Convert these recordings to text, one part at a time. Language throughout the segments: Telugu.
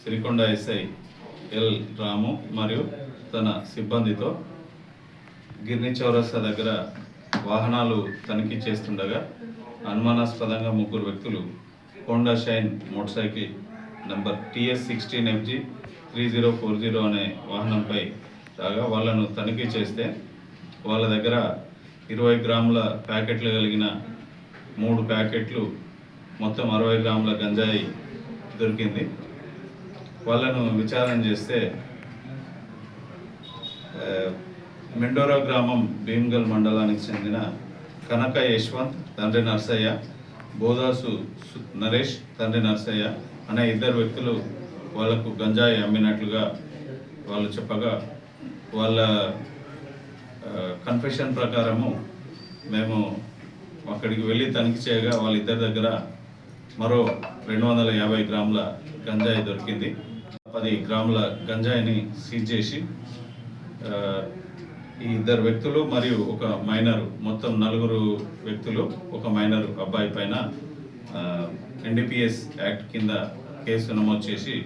సిరికొండ ఎస్ఐ ఎల్ రాము మరియు తన సిబ్బందితో గిర్ని చౌరస్తా దగ్గర వాహనాలు తనిఖీ చేస్తుండగా అనుమానాస్పదంగా ముగ్గురు వ్యక్తులు Honda shine motor cycle number TS16FG 3040 అనే వాహనంపై రాగా వాళ్ళను తనిఖీ చేస్తే వాళ్ళ దగ్గర 20 గ్రాముల ప్యాకెట్లు కలిగిన 3 ప్యాకెట్లు మొత్తం 60 గ్రాముల గంజాయి దొరికింది. వాళ్ళను విచారణ చేస్తే మెండోరా గ్రామం భీమ్గల్ మండలానికి చెందిన కనక యశ్వంత్ తండ్రి నర్సయ్య, బోదాసు నరేష్ తండ్రి నర్సయ్య అనే ఇద్దరు వ్యక్తులు వాళ్లకు గంజాయి అమ్మినట్లుగా వాళ్ళు చెప్పగా వాళ్ళ కన్ఫెషన్ ప్రకారము మేము అక్కడికి వెళ్ళి తనిఖీ చేయగా వాళ్ళిద్దరి దగ్గర మరో 250 గ్రాముల గంజాయి దొరికింది. 10 గ్రాముల గంజాయిని సీజ్ చేసి ఈ ఇద్దరు వ్యక్తులు మరియు ఒక మైనరు, మొత్తం 4 వ్యక్తులు, ఒక మైనరు అబ్బాయి పైన NDPS యాక్ట్ కింద కేసు నమోదు చేసి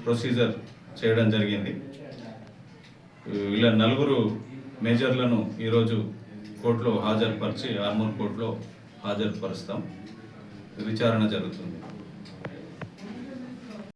ప్రొసీజర్ చేయడం జరిగింది. ఇలా 4 మేజర్లను ఈరోజు కోర్టులో హాజరుపరిచి ఆర్మూర్ కోర్టులో హాజరుపరుస్తాం. విచారణ జరుగుతుంది.